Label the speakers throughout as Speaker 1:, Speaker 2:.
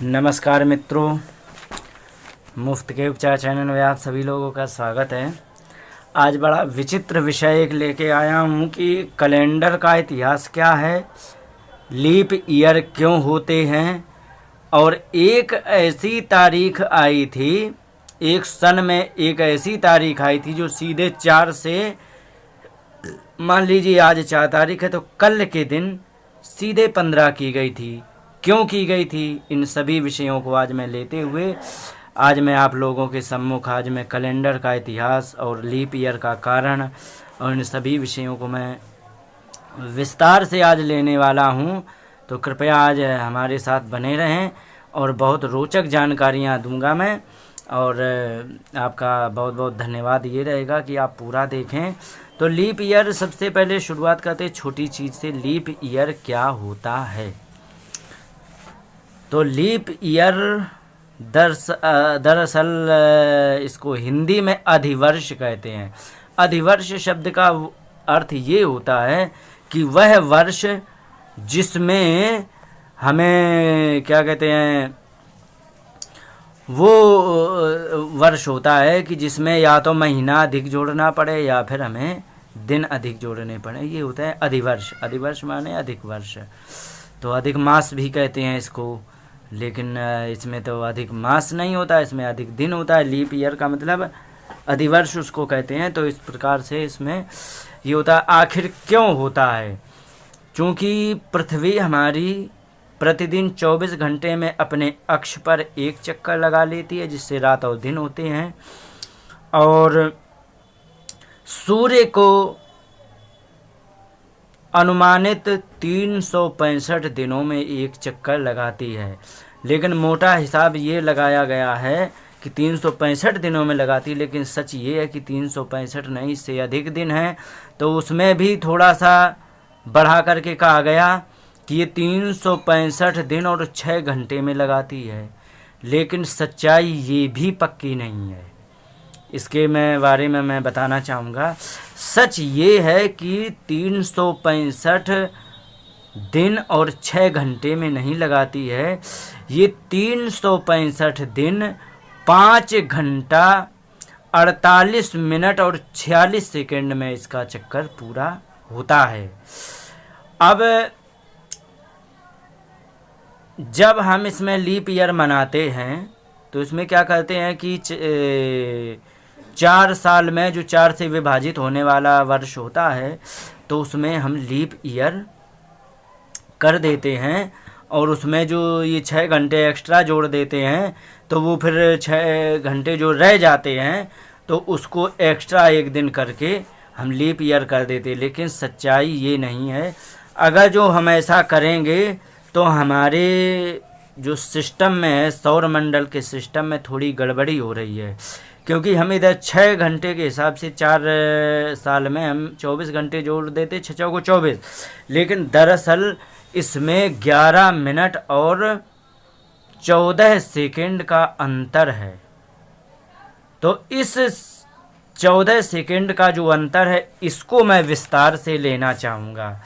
Speaker 1: नमस्कार मित्रों, मुफ्त के उपचार चैनल में आप सभी लोगों का स्वागत है। आज बड़ा विचित्र विषय एक लेके आया हूँ कि कैलेंडर का इतिहास क्या है, लीप ईयर क्यों होते हैं, और एक ऐसी तारीख आई थी, एक सन में एक ऐसी तारीख आई थी जो सीधे 4 से, मान लीजिए आज 4 तारीख है तो कल के दिन सीधे 15 की गई थी। क्यों की गई थी, इन सभी विषयों को आज मैं लेते हुए आज मैं आप लोगों के सम्मुख आज मैं कैलेंडर का इतिहास और लीप ईयर का कारण और इन सभी विषयों को मैं विस्तार से आज लेने वाला हूं। तो कृपया आज हमारे साथ बने रहें और बहुत रोचक जानकारियां दूंगा मैं, और आपका बहुत बहुत धन्यवाद ये रहेगा कि आप पूरा देखें। तो लीप ईयर, सबसे पहले शुरुआत करते छोटी चीज़ से। लीप ईयर क्या होता है? तो लीप ईयर दरअसल इसको हिंदी में अधिवर्ष कहते हैं। अधिवर्ष शब्द का अर्थ ये होता है कि वह वर्ष जिसमें हमें क्या कहते हैं, वो वर्ष होता है कि जिसमें या तो महीना अधिक जोड़ना पड़े या फिर हमें दिन अधिक जोड़ने पड़े, ये होता है अधिवर्ष। अधिवर्ष माने अधिक वर्ष। तो अधिक मास भी कहते हैं इसको, लेकिन इसमें तो अधिक मास नहीं होता, इसमें अधिक दिन होता है। लीप ईयर का मतलब अधिवर्ष उसको कहते हैं। तो इस प्रकार से इसमें ये होता है। आखिर क्यों होता है? क्योंकि पृथ्वी हमारी प्रतिदिन 24 घंटे में अपने अक्ष पर एक चक्कर लगा लेती है, जिससे रात और दिन होते हैं, और सूर्य को अनुमानित 365 दिनों में एक चक्कर लगाती है। लेकिन मोटा हिसाब ये लगाया गया है कि 365 दिनों में लगाती है, लेकिन सच ये है कि 365 नहीं, इससे अधिक दिन हैं। तो उसमें भी थोड़ा सा बढ़ा करके कहा गया कि ये 365 दिन और 6 घंटे में लगाती है, लेकिन सच्चाई ये भी पक्की नहीं है। इसके बारे में मैं बताना चाहूँगा। सच ये है कि 365 दिन और 6 घंटे में नहीं लगाती है। ये 365 दिन 5 घंटा 48 मिनट और 46 सेकंड में इसका चक्कर पूरा होता है। अब जब हम इसमें लीप ईयर मनाते हैं तो इसमें क्या करते हैं कि 4 साल में जो 4 से विभाजित होने वाला वर्ष होता है, तो उसमें हम लीप ईयर कर देते हैं, और उसमें जो ये 6 घंटे एक्स्ट्रा जोड़ देते हैं, तो वो फिर 6 घंटे जो रह जाते हैं तो उसको एक्स्ट्रा एक दिन करके हम लीप ईयर कर देते हैं। लेकिन सच्चाई ये नहीं है। अगर जो हम ऐसा करेंगे तो हमारे जो सिस्टम में है, सौर मंडल के सिस्टम में थोड़ी गड़बड़ी हो रही है, क्योंकि हम इधर 6 घंटे के हिसाब से 4 साल में हम 24 घंटे जोड़ देते, 6 चौको 24, लेकिन दरअसल इसमें 11 मिनट और 14 सेकंड का अंतर है। तो इस 14 सेकंड का जो अंतर है, इसको मैं विस्तार से लेना चाहूँगा।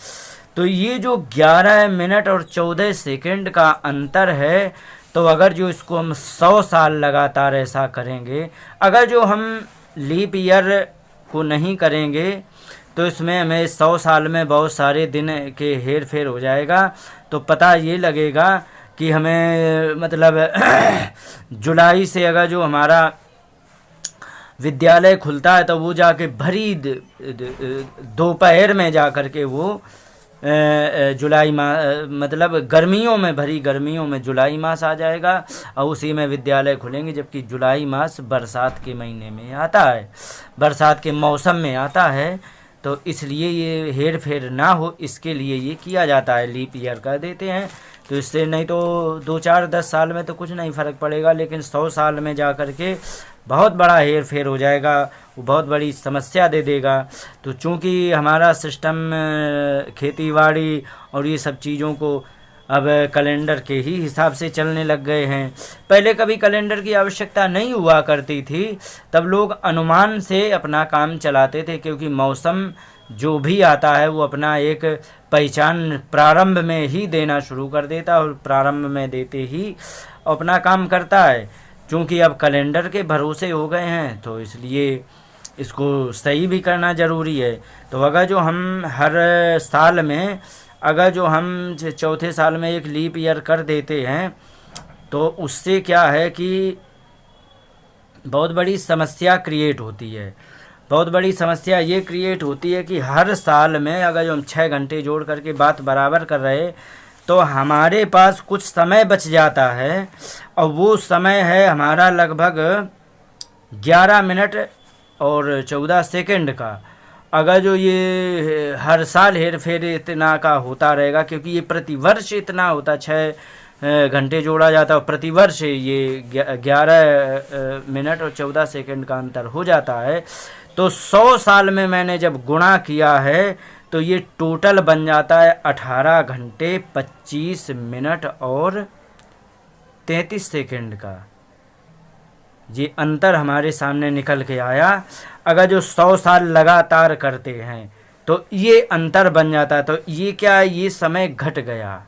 Speaker 1: तो ये जो 11 मिनट और 14 सेकंड का अंतर है, तो अगर जो इसको हम 100 साल लगातार ऐसा करेंगे, अगर जो हम लीप ईयर को नहीं करेंगे तो इसमें हमें 100 साल में बहुत सारे दिन के हेर फेर हो जाएगा। तो पता ये लगेगा कि हमें मतलब जुलाई से अगर जो हमारा विद्यालय खुलता है तो वो जाके भरी दोपहर में जा कर के वो जुलाई माह मतलब गर्मियों में, भरी गर्मियों में जुलाई मास आ जाएगा, और उसी में विद्यालय खुलेंगे, जबकि जुलाई मास बरसात के महीने में आता है, बरसात के मौसम में आता है। तो इसलिए ये हेर फेर ना हो, इसके लिए ये किया जाता है, लीप ईयर कर देते हैं। तो इससे नहीं तो 2 4 10 साल में तो कुछ नहीं फ़र्क पड़ेगा, लेकिन 100 साल में जा कर के बहुत बड़ा हेर फेर हो जाएगा, वो बहुत बड़ी समस्या दे देगा। तो चूँकि हमारा सिस्टम खेती-बाड़ी और ये सब चीज़ों को अब कैलेंडर के ही हिसाब से चलने लग गए हैं। पहले कभी कैलेंडर की आवश्यकता नहीं हुआ करती थी, तब लोग अनुमान से अपना काम चलाते थे, क्योंकि मौसम जो भी आता है वो अपना एक पहचान प्रारंभ में ही देना शुरू कर देता है और प्रारंभ में देते ही अपना काम करता है। क्योंकि अब कैलेंडर के भरोसे हो गए हैं तो इसलिए इसको सही भी करना ज़रूरी है। तो अगर जो हम हर साल में अगर जो हम चौथे साल में एक लीप ईयर कर देते हैं तो उससे क्या है कि बहुत बड़ी समस्या क्रिएट होती है। बहुत बड़ी समस्या ये क्रिएट होती है कि हर साल में अगर जो हम 6 घंटे जोड़ करके बात बराबर कर रहे तो हमारे पास कुछ समय बच जाता है और वो समय है हमारा लगभग 11 मिनट और 14 सेकंड का। अगर जो ये हर साल हेर फेर इतना का होता रहेगा, क्योंकि ये प्रतिवर्ष इतना होता, 6 घंटे जोड़ा जाता है, प्रतिवर्ष ये 11 मिनट और 14 सेकंड का अंतर हो जाता है। तो 100 साल में मैंने जब गुणा किया है तो ये टोटल बन जाता है 18 घंटे 25 मिनट और 33 सेकंड का। ये अंतर हमारे सामने निकल के आया। अगर जो 100 साल लगातार करते हैं तो ये अंतर बन जाता है। तो ये क्या, ये समय घट गया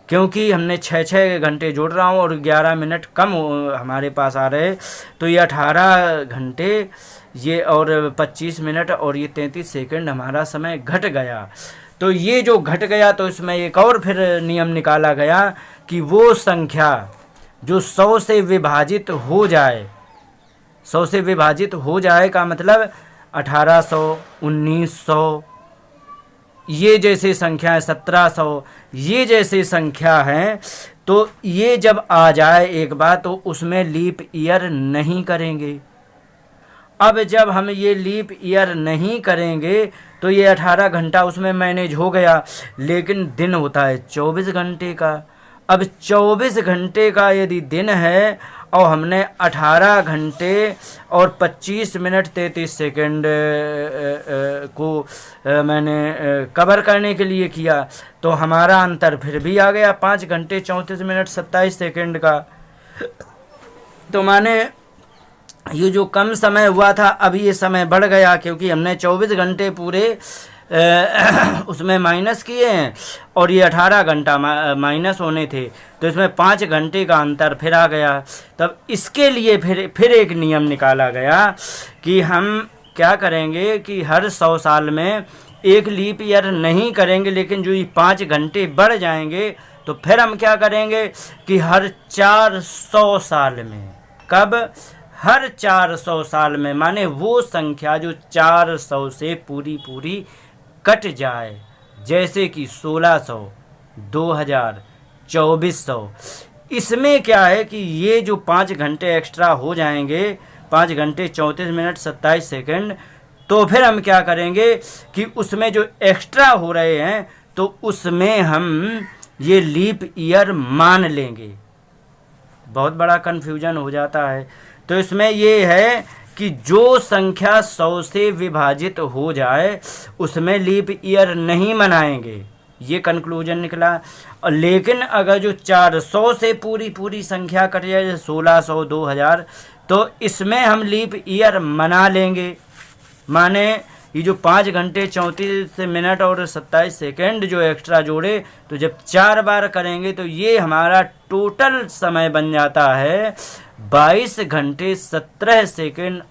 Speaker 1: क्योंकि हमने 6 घंटे जोड़ रहा हूँ और 11 मिनट कम हमारे पास आ रहे, तो ये 18 घंटे ये और 25 मिनट और ये 33 सेकंड हमारा समय घट गया। तो ये जो घट गया तो इसमें एक और फिर नियम निकाला गया कि वो संख्या जो 100 से विभाजित हो जाए, 100 से विभाजित हो जाए का मतलब 1800, 1900 ये जैसे संख्या है, 1700 ये जैसे संख्या हैं, तो ये जब आ जाए एक बार तो उसमें लीप ईयर नहीं करेंगे। अब जब हम ये लीप ईयर नहीं करेंगे तो ये 18 घंटा उसमें मैनेज हो गया, लेकिन दिन होता है 24 घंटे का। अब 24 घंटे का यदि दिन है और हमने 18 घंटे और 25 मिनट 33 सेकंड को मैंने कवर करने के लिए किया, तो हमारा अंतर फिर भी आ गया 5 घंटे 34 मिनट 27 सेकंड का। तो माने ये जो कम समय हुआ था अब ये समय बढ़ गया, क्योंकि हमने 24 घंटे पूरे उसमें माइनस किए हैं और ये 18 घंटा माइनस होने थे, तो इसमें 5 घंटे का अंतर फिर आ गया। तब इसके लिए फिर एक नियम निकाला गया कि हम क्या करेंगे कि हर 100 साल में एक लीप ईयर नहीं करेंगे, लेकिन जो ये 5 घंटे बढ़ जाएंगे तो फिर हम क्या करेंगे कि हर 400 साल में, कब, हर 400 साल में, माने वो संख्या जो 400 से पूरी कट जाए, जैसे कि 1600, 2000, 2400। इसमें क्या है कि ये जो 5 घंटे एक्स्ट्रा हो जाएंगे, 5 घंटे 34 मिनट 27 सेकंड, तो फिर हम क्या करेंगे कि उसमें जो एक्स्ट्रा हो रहे हैं तो उसमें हम ये लीप ईयर मान लेंगे। बहुत बड़ा कन्फ्यूजन हो जाता है। तो इसमें ये है कि जो संख्या 100 से विभाजित हो जाए उसमें लीप ईयर नहीं मनाएंगे, ये कंक्लूजन निकला। और लेकिन अगर जो 400 से पूरी संख्या कट जाए, 1600, 2000, तो इसमें हम लीप ईयर मना लेंगे। माने ये जो 5 घंटे 34 मिनट और 27 सेकंड जो एक्स्ट्रा जोड़े, तो जब 4 बार करेंगे तो ये हमारा टोटल समय बन जाता है 22 घंटे 17 सेकंड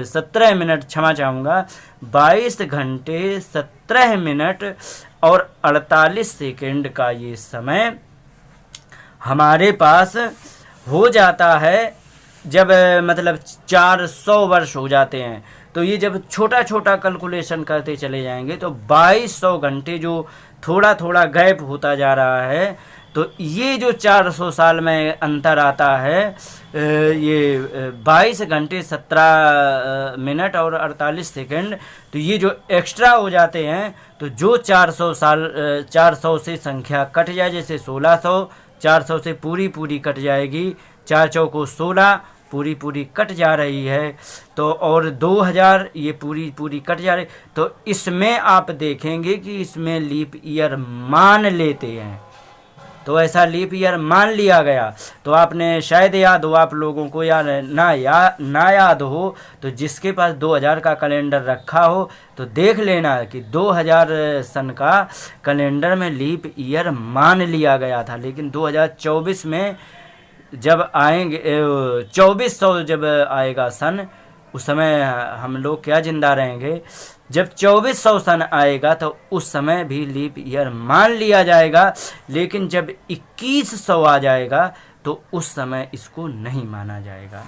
Speaker 1: 17 मिनट, क्षमा चाहूँगा, 22 घंटे 17 मिनट और 48 सेकंड का ये समय हमारे पास हो जाता है। जब मतलब 400 वर्ष हो जाते हैं तो ये जब छोटा कैलकुलेशन करते चले जाएंगे तो 2200 घंटे जो थोड़ा गैप होता जा रहा है, तो ये जो 400 साल में अंतर आता है, ये 22 घंटे 17 मिनट और 48 सेकंड, तो ये जो एक्स्ट्रा हो जाते हैं, तो जो 400 से संख्या कट जाए, जैसे 1600, 400 से पूरी कट जाएगी, 4 चौको 16 पूरी कट जा रही है, तो और 2000 ये पूरी कट जा रही, तो इसमें आप देखेंगे कि इसमें लीप ईयर मान लेते हैं। तो ऐसा लीप ईयर मान लिया गया। तो आपने शायद याद हो आप लोगों को, या ना याद हो, तो जिसके पास 2000 का कैलेंडर रखा हो तो देख लेना कि 2000 सन का कैलेंडर में लीप ईयर मान लिया गया था। लेकिन 2024 में जब आएंगे 2400 जब आएगा सन, उस समय हम लोग क्या जिंदा रहेंगे। जब 2400 सन आएगा तो उस समय भी लीप ईयर मान लिया जाएगा। लेकिन जब 2100 आ जाएगा तो उस समय इसको नहीं माना जाएगा,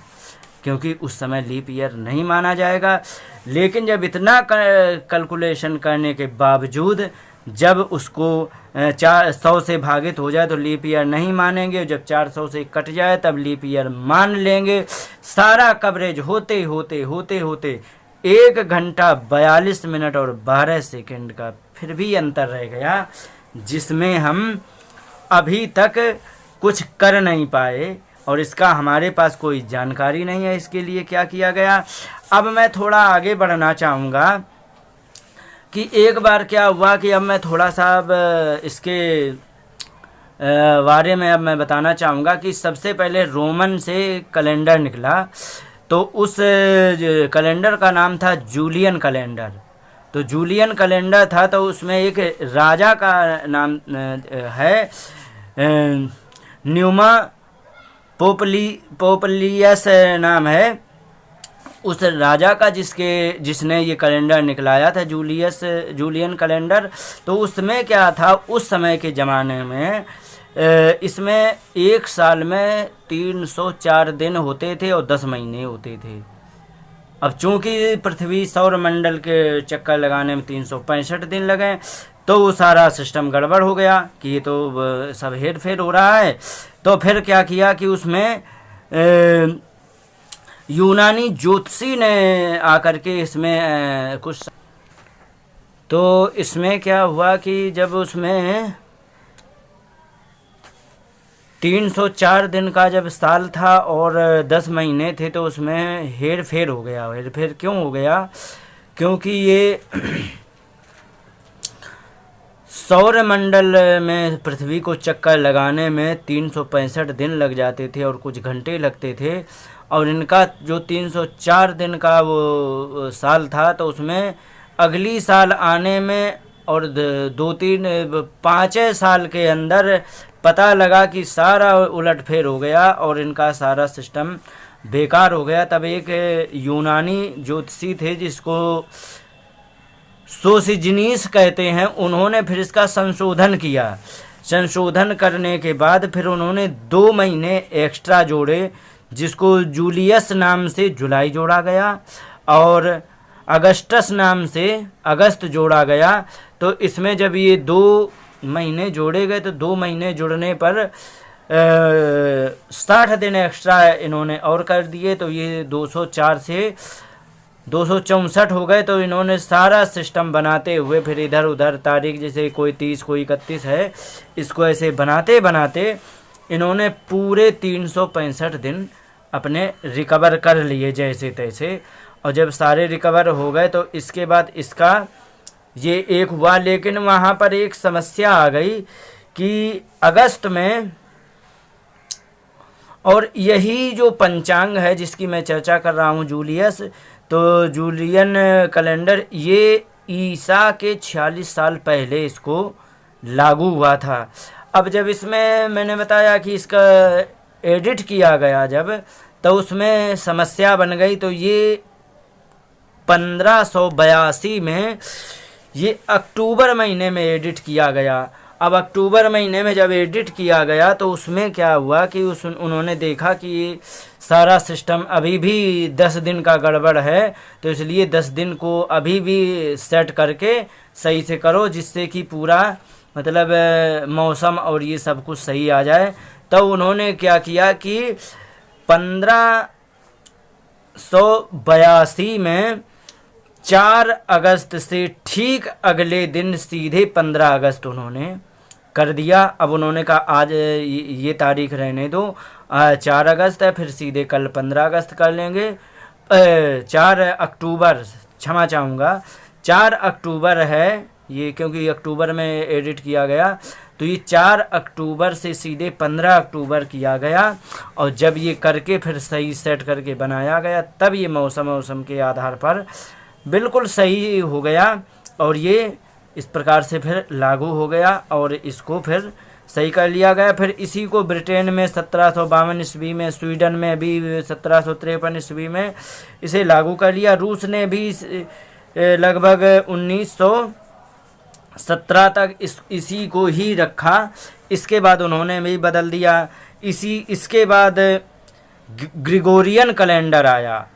Speaker 1: क्योंकि उस समय लीप ईयर नहीं माना जाएगा। लेकिन जब इतना कैलकुलेशन करने के बावजूद जब उसको 400 से भागित हो जाए तो लीप ईयर नहीं मानेंगे, जब 400 से कट जाए तब लीप ईयर मान लेंगे। सारा कवरेज होते होते होते होते 1 घंटा 42 मिनट और 12 सेकंड का फिर भी अंतर रह गया, जिसमें हम अभी तक कुछ कर नहीं पाए और इसका हमारे पास कोई जानकारी नहीं है इसके लिए क्या किया गया। अब मैं थोड़ा आगे बढ़ना चाहूँगा कि एक बार क्या हुआ कि अब मैं थोड़ा सा अब इसके बारे में अब मैं बताना चाहूँगा कि सबसे पहले रोमन से कैलेंडर निकला, तो उस कैलेंडर का नाम था जूलियन कैलेंडर। तो जूलियन कैलेंडर था तो उसमें एक राजा का नाम है न्यूमा पोपलियस नाम है उस राजा का, जिसने ये कैलेंडर निकलाया था जूलियन कैलेंडर। तो उसमें क्या था, उस समय के ज़माने में इसमें एक साल में 304 दिन होते थे और 10 महीने होते थे। अब चूंकि पृथ्वी सौर मंडल के चक्कर लगाने में 365 दिन लगे, तो वो सारा सिस्टम गड़बड़ हो गया कि ये तो सब हेर फेर हो रहा है। तो फिर क्या किया कि उसमें यूनानी ज्योतिषी ने आकर के इसमें कुछ, तो इसमें क्या हुआ कि जब उसमें 304 दिन का जब साल था और 10 महीने थे, तो उसमें हेर फेर हो गया। हेर फेर क्यों हो गया, क्योंकि ये सौर मंडल में पृथ्वी को चक्कर लगाने में 365 दिन लग जाते थे और कुछ घंटे लगते थे, और इनका जो 304 दिन का वो साल था, तो उसमें अगली साल आने में और 5 साल के अंदर पता लगा कि सारा उलटफेर हो गया और इनका सारा सिस्टम बेकार हो गया। तब एक यूनानी ज्योतिषी थे जिसको सोसिजीनिस कहते हैं, उन्होंने फिर इसका संशोधन किया। संशोधन करने के बाद फिर उन्होंने 2 महीने एक्स्ट्रा जोड़े, जिसको जूलियस नाम से जुलाई जोड़ा गया और अगस्टस नाम से अगस्त जोड़ा गया। तो इसमें जब ये 2 महीने जोड़े गए तो 2 महीने जुड़ने पर 60 दिन एक्स्ट्रा इन्होंने और कर दिए, तो ये 204 से 264 हो गए। तो इन्होंने सारा सिस्टम बनाते हुए फिर इधर उधर तारीख, जैसे कोई 30 कोई 31 है, इसको ऐसे बनाते बनाते इन्होंने पूरे 365 दिन अपने रिकवर कर लिए जैसे तैसे। और जब सारे रिकवर हो गए तो इसके बाद इसका ये एक हुआ। लेकिन वहाँ पर एक समस्या आ गई कि अगस्त में, और यही जो पंचांग है जिसकी मैं चर्चा कर रहा हूँ जूलियस, तो जूलियन कैलेंडर ये ईसा के 46 साल पहले इसको लागू हुआ था। अब जब इसमें मैंने बताया कि इसका एडिट किया गया जब, तो उसमें समस्या बन गई। तो ये 1582 में ये अक्टूबर महीने में एडिट किया गया। अब अक्टूबर महीने में जब एडिट किया गया तो उसमें क्या हुआ कि उन्होंने देखा कि ये सारा सिस्टम अभी भी 10 दिन का गड़बड़ है, तो इसलिए 10 दिन को अभी भी सेट करके सही से करो, जिससे कि पूरा मतलब मौसम और ये सब कुछ सही आ जाए। तो उन्होंने क्या किया कि 1582 में 4 अगस्त से ठीक अगले दिन सीधे 15 अगस्त उन्होंने कर दिया। अब उन्होंने कहा आज ये तारीख रहने दो, 4 अगस्त है, फिर सीधे कल 15 अगस्त कर लेंगे। 4 अक्टूबर, क्षमा चाहूँगा, 4 अक्टूबर है ये, क्योंकि अक्टूबर में एडिट किया गया। तो ये 4 अक्टूबर से सीधे 15 अक्टूबर किया गया, और जब ये करके फिर सही सेट करके बनाया गया, तब ये मौसम के आधार पर बिल्कुल सही हो गया, और ये इस प्रकार से फिर लागू हो गया, और इसको फिर सही कर लिया गया। फिर इसी को ब्रिटेन में 1752 ईस्वी में, स्वीडन में भी 1753 ईस्वी में इसे लागू कर लिया। रूस ने भी लगभग 1917 तक इसी को ही रखा। इसके बाद उन्होंने भी बदल दिया। इसके बाद ग्रिगोरियन कैलेंडर आया,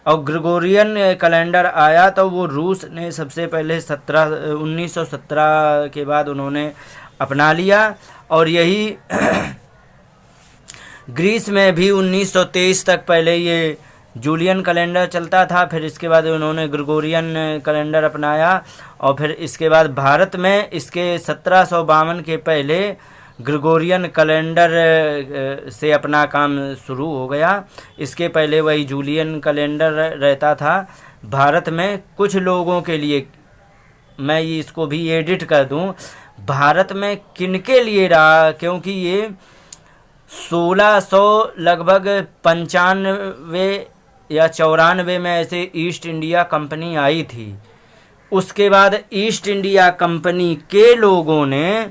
Speaker 1: और ग्रिगोरियन कैलेंडर आया तो वो रूस ने सबसे पहले 1917 के बाद उन्होंने अपना लिया, और यही ग्रीस में भी 1923 तक पहले ये जूलियन कैलेंडर चलता था, फिर इसके बाद उन्होंने ग्रिगोरियन कैलेंडर अपनाया, और फिर इसके बाद भारत में इसके 1752 के पहले ग्रिगोरियन कैलेंडर से अपना काम शुरू हो गया। इसके पहले वही जूलियन कैलेंडर रहता था। भारत में कुछ लोगों के लिए मैं इसको भी एडिट कर दूं, भारत में किनके लिए रहा, क्योंकि ये 1600 लगभग 95 या 94 में ऐसे ईस्ट इंडिया कंपनी आई थी। उसके बाद ईस्ट इंडिया कंपनी के लोगों ने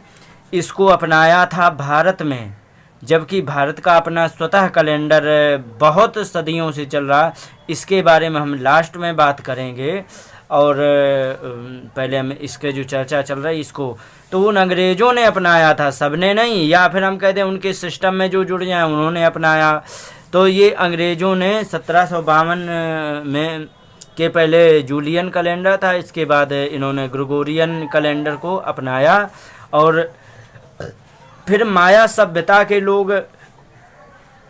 Speaker 1: इसको अपनाया था भारत में, जबकि भारत का अपना स्वतः कैलेंडर बहुत सदियों से चल रहा। इसके बारे में हम लास्ट में बात करेंगे, और पहले हम इसके जो चर्चा चल रही इसको, तो उन अंग्रेज़ों ने अपनाया था, सबने नहीं, या फिर हम कहते हैं उनके सिस्टम में जो जुड़ जाए उन्होंने अपनाया। तो ये अंग्रेज़ों ने 1752 में के पहले जूलियन कैलेंडर था, इसके बाद इन्होंने ग्रिगोरियन कैलेंडर को अपनाया, और फिर माया सभ्यता के लोग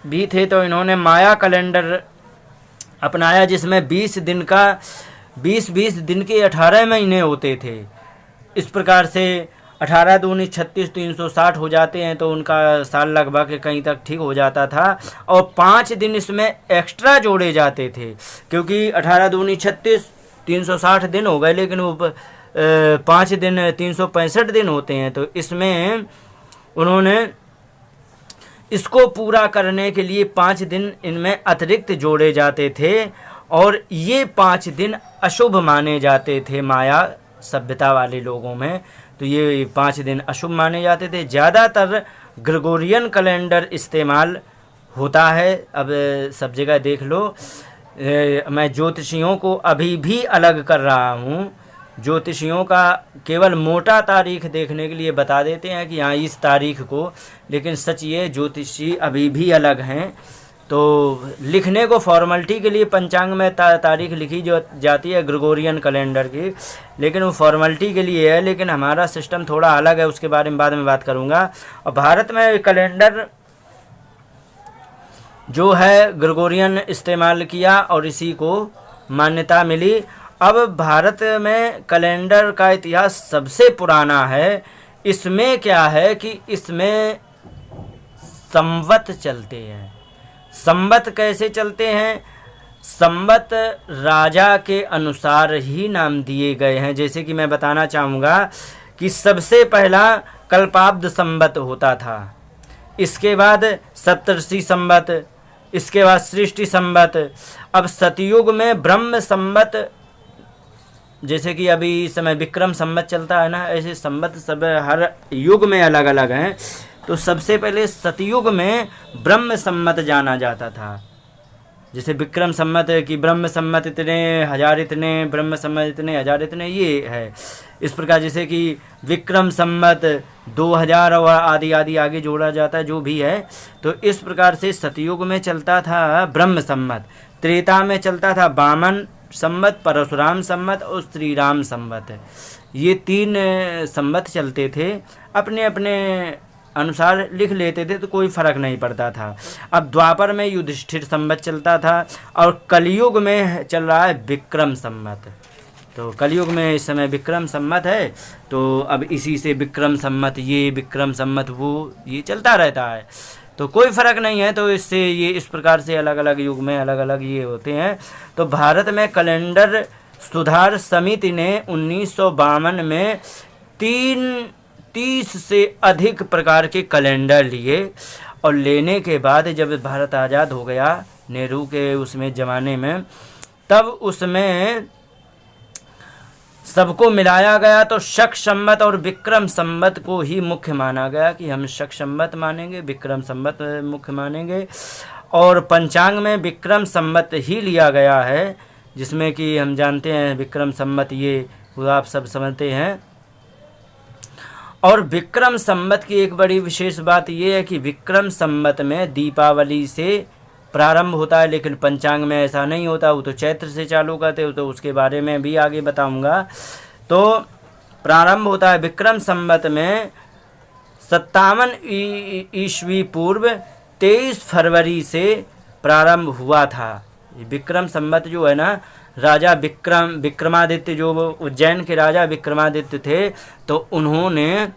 Speaker 1: भी थे तो इन्होंने माया कैलेंडर अपनाया, जिसमें 20 दिन का 20 दिन के 18 महीने होते थे। इस प्रकार से 18 दूनी 36, 360 हो जाते हैं, तो उनका साल लगभग कहीं तक ठीक हो जाता था, और 5 दिन इसमें एक्स्ट्रा जोड़े जाते थे, क्योंकि 18 दूनी 36, 360 दिन हो गए, लेकिन वो 5 दिन 365 दिन होते हैं। तो इसमें उन्होंने इसको पूरा करने के लिए 5 दिन इनमें अतिरिक्त जोड़े जाते थे, और ये 5 दिन अशुभ माने जाते थे माया सभ्यता वाले लोगों में। तो ये 5 दिन अशुभ माने जाते थे। ज़्यादातर ग्रिगोरियन कैलेंडर इस्तेमाल होता है। अब सब जगह देख लो, मैं ज्योतिषियों को अभी भी अलग कर रहा हूँ। ज्योतिषियों का केवल मोटा तारीख देखने के लिए बता देते हैं कि हाँ इस तारीख को, लेकिन सच ये ज्योतिषी अभी भी अलग हैं। तो लिखने को फॉर्मेलिटी के लिए पंचांग में तारीख लिखी जो जाती है ग्रिगोरियन कैलेंडर की, लेकिन वो फॉर्मेलिटी के लिए है, लेकिन हमारा सिस्टम थोड़ा अलग है, उसके बारे में बाद में बात करूँगा। और भारत में कैलेंडर जो है ग्रिगोरियन इस्तेमाल किया और इसी को मान्यता मिली। अब भारत में कैलेंडर का इतिहास सबसे पुराना है। इसमें क्या है कि इसमें संवत चलते हैं। संवत कैसे चलते हैं? संवत राजा के अनुसार ही नाम दिए गए हैं। जैसे कि मैं बताना चाहूँगा कि सबसे पहला कल्पाब्द संवत होता था, इसके बाद सप्तर्षि संवत, इसके बाद सृष्टि संवत। अब सतयुग में ब्रह्म संवत, जैसे कि अभी इस समय विक्रम संवत चलता है ना, ऐसे संवत सब हर युग में अलग अलग हैं। तो सबसे पहले सतयुग में ब्रह्म संवत जाना जाता था। जैसे विक्रम संवत कि ब्रह्म संवत इतने हजार इतने, ब्रह्म संवत इतने हजार इतने, ये है। इस प्रकार जैसे कि विक्रम संवत 2000 और आदि आदि आगे जोड़ा जाता है, जो भी है। तो इस प्रकार से सतयुग में चलता था ब्रह्म संवत, त्रेता में चलता था वामन संवत, परशुराम संवत और श्री राम संवत। ये 3 संवत चलते थे। अपने अपने अनुसार लिख लेते थे तो कोई फर्क नहीं पड़ता था। अब द्वापर में युधिष्ठिर संवत चलता था और कलयुग में चल रहा है विक्रम संवत। तो कलयुग में इस समय विक्रम संवत है, तो अब इसी से विक्रम संवत ये, विक्रम संवत वो, ये चलता रहता है। तो कोई फ़र्क नहीं है। तो इससे ये इस प्रकार से अलग अलग युग में अलग अलग ये होते हैं। तो भारत में कैलेंडर सुधार समिति ने 1952 में 30 से अधिक प्रकार के कैलेंडर लिए, और लेने के बाद जब भारत आज़ाद हो गया नेहरू के उसमें ज़माने में, तब उसमें सबको मिलाया गया तो शक संवत और विक्रम संवत को ही मुख्य माना गया कि हम शक संवत मानेंगे, विक्रम संवत मुख्य मानेंगे। और पंचांग में विक्रम संवत ही लिया गया है, जिसमें कि हम जानते हैं विक्रम संवत ये आप सब समझते हैं। और विक्रम संवत की एक बड़ी विशेष बात ये है कि विक्रम संवत में दीपावली से प्रारंभ होता है, लेकिन पंचांग में ऐसा नहीं होता, वो तो चैत्र से चालू करते हो, तो उसके बारे में भी आगे बताऊंगा। तो प्रारंभ होता है विक्रम संवत में 57 ईस्वी पूर्व 23 फरवरी से प्रारंभ हुआ था। विक्रम संवत जो है ना, राजा विक्रमादित्य जो उज्जैन के राजा विक्रमादित्य थे, तो उन्होंने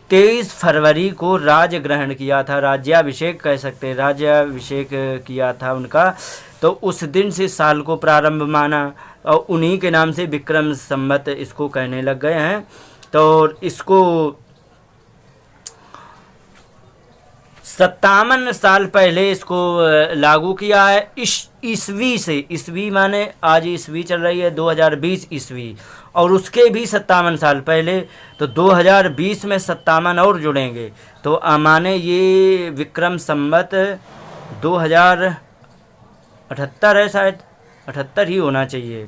Speaker 1: 23 फरवरी को राज्य ग्रहण किया था, राज्याभिषेक कह सकते हैं, राज्याभिषेक किया था उनका। तो उस दिन से साल को प्रारंभ माना और उन्हीं के नाम से विक्रम संवत इसको कहने लग गए हैं। तो इसको 57 साल पहले इसको लागू किया है ईस्वी से। ईस्वी माने आज ईस्वी चल रही है 2020 ईस्वी, और उसके भी 57 साल पहले, तो 2020 में 57 और जुड़ेंगे, तो माने ये विक्रम संवत 2078 है, शायद 78 ही होना चाहिए।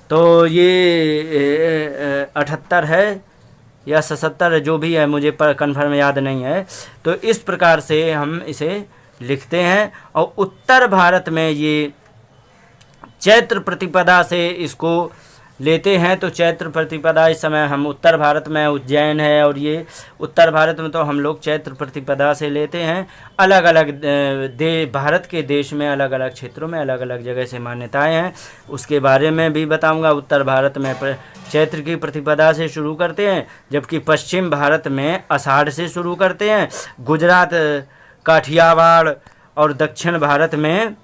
Speaker 1: तो ये 78 है या 77 जो भी है, मुझे पर कन्फर्म याद नहीं है। तो इस प्रकार से हम इसे लिखते हैं। और उत्तर भारत में ये चैत्र प्रतिपदा से इसको लेते हैं। तो चैत्र प्रतिपदा इस समय हम उत्तर भारत में, उज्जैन है और ये उत्तर भारत में, तो हम लोग चैत्र प्रतिपदा से लेते हैं। अलग अलग भारत के देश में अलग अलग क्षेत्रों में अलग अलग जगह से मान्यताएं हैं, उसके बारे में भी बताऊंगा। उत्तर भारत में चैत्र की प्रतिपदा से शुरू करते हैं, जबकि पश्चिम भारत में आषाढ़ से शुरू करते हैं। गुजरात, काठियावाड़ और दक्षिण भारत में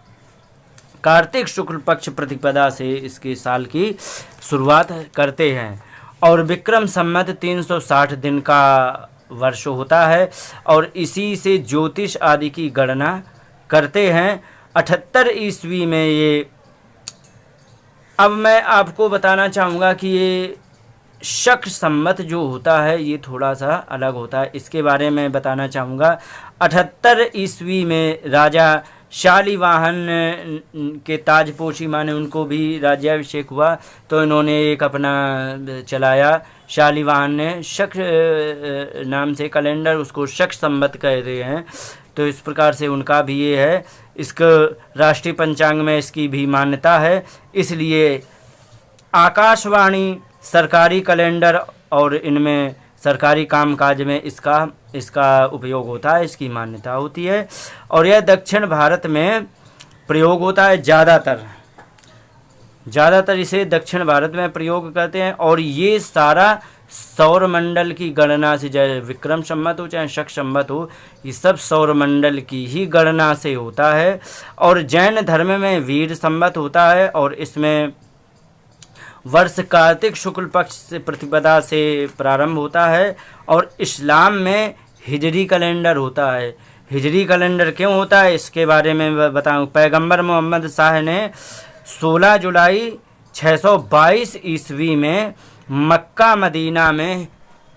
Speaker 1: कार्तिक शुक्ल पक्ष प्रतिपदा से इसके साल की शुरुआत करते हैं। और विक्रम संवत 360 दिन का वर्ष होता है, और इसी से ज्योतिष आदि की गणना करते हैं। 78 ईस्वी में ये, अब मैं आपको बताना चाहूँगा कि ये शक संवत जो होता है ये थोड़ा सा अलग होता है, इसके बारे में बताना चाहूँगा। 78 ईस्वी में राजा शालिवाहन के ताजपोशी माने उनको भी राज्याभिषेक हुआ, तो इन्होंने एक अपना चलाया, शालिवाहन ने शक नाम से कैलेंडर, उसको शक संवत कह रहे हैं। तो इस प्रकार से उनका भी ये है। इसको राष्ट्रीय पंचांग में इसकी भी मान्यता है, इसलिए आकाशवाणी, सरकारी कैलेंडर और इनमें सरकारी कामकाज में इसका उपयोग होता है, इसकी मान्यता होती है। और यह दक्षिण भारत में प्रयोग होता है ज़्यादातर इसे दक्षिण भारत में प्रयोग करते हैं। और ये सारा सौर मंडल की गणना से, चाहे विक्रम संवत हो चाहे शक संवत हो, ये सब सौर मंडल की ही गणना से होता है। और जैन धर्म में वीर संवत होता है, और इसमें वर्ष कार्तिक शुक्ल पक्ष से प्रतिपदा से प्रारंभ होता है। और इस्लाम में हिजरी कैलेंडर होता है। हिजरी कैलेंडर क्यों होता है इसके बारे में बताऊं। पैगंबर मोहम्मद शाह ने 16 जुलाई 622 ईस्वी में मक्का मदीना में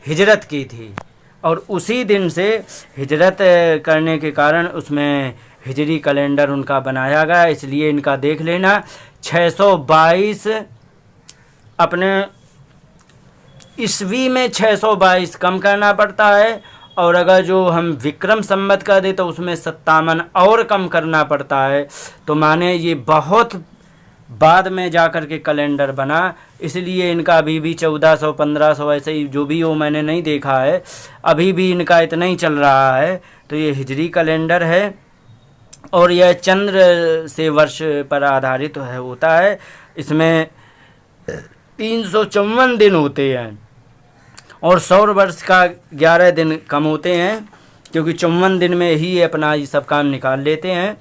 Speaker 1: हिजरत की थी, और उसी दिन से हिजरत करने के कारण उसमें हिजरी कैलेंडर उनका बनाया गया। इसलिए इनका देख लेना, 622 अपने ईस्वी में 622 कम करना पड़ता है, और अगर जो हम विक्रम संवत का दे तो उसमें 57 और कम करना पड़ता है। तो माने ये बहुत बाद में जाकर के कैलेंडर बना, इसलिए इनका अभी भी 1400 1500 ऐसे ही जो भी हो, मैंने नहीं देखा है, अभी भी इनका इतना ही चल रहा है। तो ये हिजरी कैलेंडर है, और यह चंद्र से वर्ष पर आधारित होता है। इसमें 354 दिन होते हैं, और सौर वर्ष का 11 दिन कम होते हैं, क्योंकि 54 दिन में ही अपना ये सब काम निकाल लेते हैं।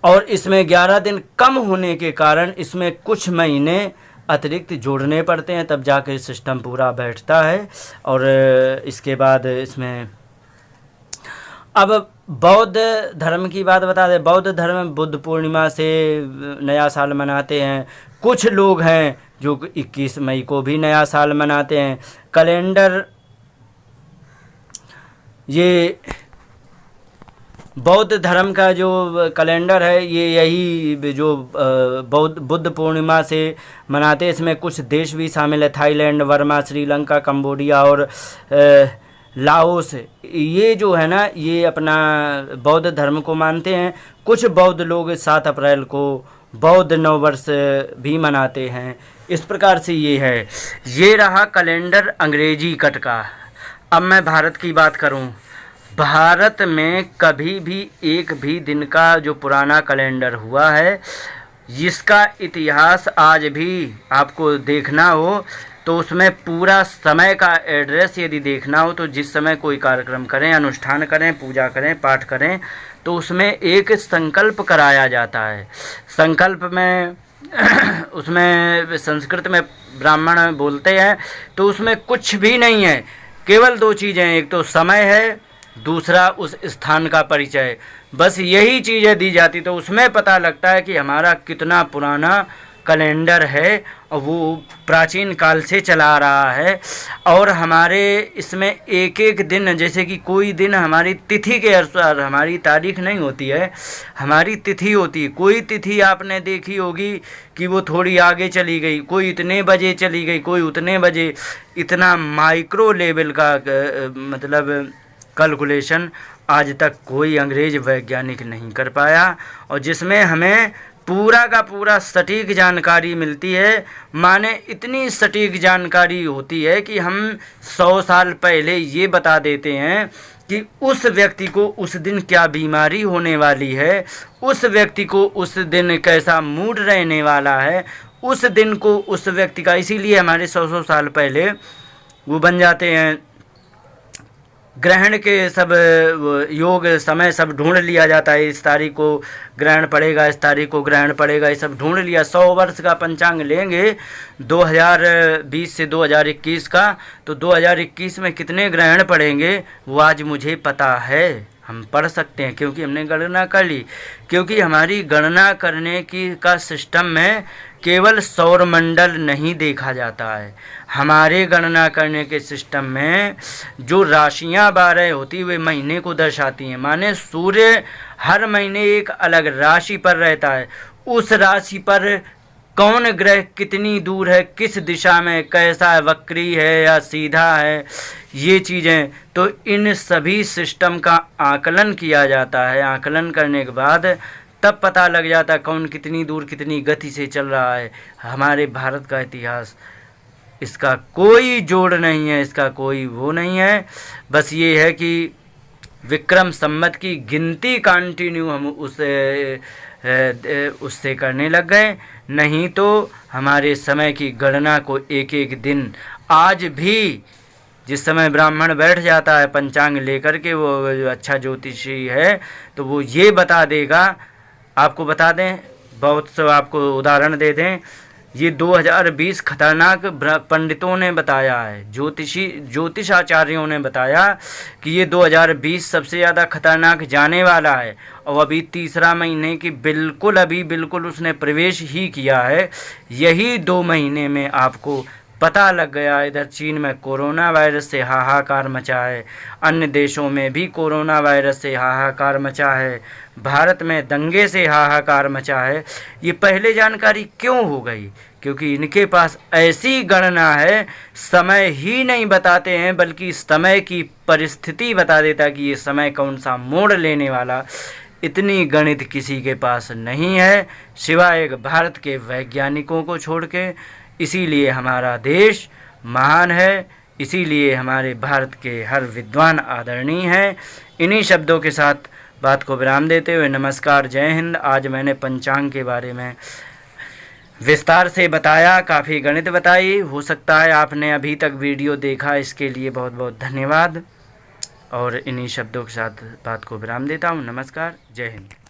Speaker 1: और इसमें 11 दिन कम होने के कारण इसमें कुछ महीने अतिरिक्त जोड़ने पड़ते हैं, तब जाकर सिस्टम पूरा बैठता है। और इसके बाद इसमें अब बौद्ध धर्म की बात बता दें। बौद्ध धर्म बुद्ध पूर्णिमा से नया साल मनाते हैं। कुछ लोग हैं जो 21 मई को भी नया साल मनाते हैं। कैलेंडर, ये बौद्ध धर्म का जो कैलेंडर है ये यही जो बुद्ध पूर्णिमा से मनाते हैं। इसमें कुछ देश भी शामिल है, थाईलैंड, बर्मा, श्रीलंका, कंबोडिया और लाओस। ये जो है ना ये अपना बौद्ध धर्म को मानते हैं। कुछ बौद्ध लोग 7 अप्रैल को बौद्ध नववर्ष भी मनाते हैं। इस प्रकार से ये है। ये रहा कैलेंडर अंग्रेजी कट का। अब मैं भारत की बात करूं। भारत में कभी भी एक भी दिन का जो पुराना कैलेंडर हुआ है, जिसका इतिहास आज भी आपको देखना हो तो उसमें पूरा समय का एड्रेस यदि देखना हो तो जिस समय कोई कार्यक्रम करें, अनुष्ठान करें, पूजा करें, पाठ करें तो उसमें एक संकल्प कराया जाता है। संकल्प में उसमें संस्कृत में ब्राह्मण बोलते हैं तो उसमें कुछ भी नहीं है, केवल 2 चीज़ें, एक तो समय है, दूसरा उस स्थान का परिचय। बस यही चीज़ें दी जाती तो उसमें पता लगता है कि हमारा कितना पुराना कैलेंडर है और वो प्राचीन काल से चला आ रहा है। और हमारे इसमें एक एक दिन, जैसे कि कोई दिन हमारी तिथि के अनुसार, हमारी तारीख नहीं होती है, हमारी तिथि होती है। कोई तिथि आपने देखी होगी कि वो थोड़ी आगे चली गई, कोई इतने बजे चली गई, कोई उतने बजे। इतना माइक्रो लेवल का मतलब कैलकुलेशन आज तक कोई अंग्रेज वैज्ञानिक नहीं कर पाया, और जिसमें हमें पूरा का पूरा सटीक जानकारी मिलती है। माने इतनी सटीक जानकारी होती है कि हम 100 साल पहले ये बता देते हैं कि उस व्यक्ति को उस दिन क्या बीमारी होने वाली है, उस व्यक्ति को उस दिन कैसा मूड रहने वाला है, उस दिन को उस व्यक्ति का। इसीलिए हमारे 100 साल पहले वो बन जाते हैं। ग्रहण के सब योग समय सब ढूंढ लिया जाता है। इस तारीख को ग्रहण पड़ेगा, इस तारीख को ग्रहण पड़ेगा, ये सब ढूंढ लिया। 100 वर्ष का पंचांग लेंगे 2020 से 2021 का, तो 2021 में कितने ग्रहण पड़ेंगे वो आज मुझे पता है। हम पढ़ सकते हैं क्योंकि हमने गणना कर ली। क्योंकि हमारी गणना करने की का सिस्टम में केवल सौरमंडल नहीं देखा जाता है। हमारे गणना करने के सिस्टम में जो राशियां 12 होती है वे महीने को दर्शाती हैं। माने सूर्य हर महीने एक अलग राशि पर रहता है। उस राशि पर कौन ग्रह कितनी दूर है, किस दिशा में, कैसा है, वक्री है या सीधा है, ये चीज़ें, तो इन सभी सिस्टम का आकलन किया जाता है। आकलन करने के बाद तब पता लग जाता है कौन कितनी दूर कितनी गति से चल रहा है। हमारे भारत का इतिहास, इसका कोई जोड़ नहीं है, इसका कोई वो नहीं है। बस ये है कि विक्रम संवत की गिनती कंटिन्यू हम उससे करने लग गए। नहीं तो हमारे समय की गणना को एक एक दिन, आज भी जिस समय ब्राह्मण बैठ जाता है पंचांग लेकर के, वो अच्छा ज्योतिषी है तो वो ये बता देगा। आपको बता दें, बहुत से आपको उदाहरण दे दें, ये 2020 खतरनाक पंडितों ने बताया है, ज्योतिष आचार्यों ने बताया कि ये 2020 सबसे ज़्यादा खतरनाक जाने वाला है। और अभी तीसरा महीने की बिल्कुल उसने प्रवेश ही किया है। यही 2 महीने में आपको पता लग गया। इधर चीन में कोरोना वायरस से हाहाकार मचा है, अन्य देशों में भी कोरोना वायरस से हाहाकार मचा है, भारत में दंगे से हाहाकार मचा है। ये पहले जानकारी क्यों हो गई? क्योंकि इनके पास ऐसी गणना है, समय ही नहीं बताते हैं बल्कि समय की परिस्थिति बता देता कि ये समय कौन सा मोड़ लेने वाला। इतनी गणित किसी के पास नहीं है सिवाय एक भारत के वैज्ञानिकों को छोड़ के। इसीलिए हमारा देश महान है, इसीलिए हमारे भारत के हर विद्वान आदरणीय हैं। इन्हीं शब्दों के साथ बात को विराम देते हुए नमस्कार, जय हिंद। आज मैंने पंचांग के बारे में विस्तार से बताया, काफ़ी गणित बताई। हो सकता है आपने अभी तक वीडियो देखा, इसके लिए बहुत बहुत धन्यवाद। और इन्हीं शब्दों के साथ बात को विराम देता हूँ। नमस्कार, जय हिंद।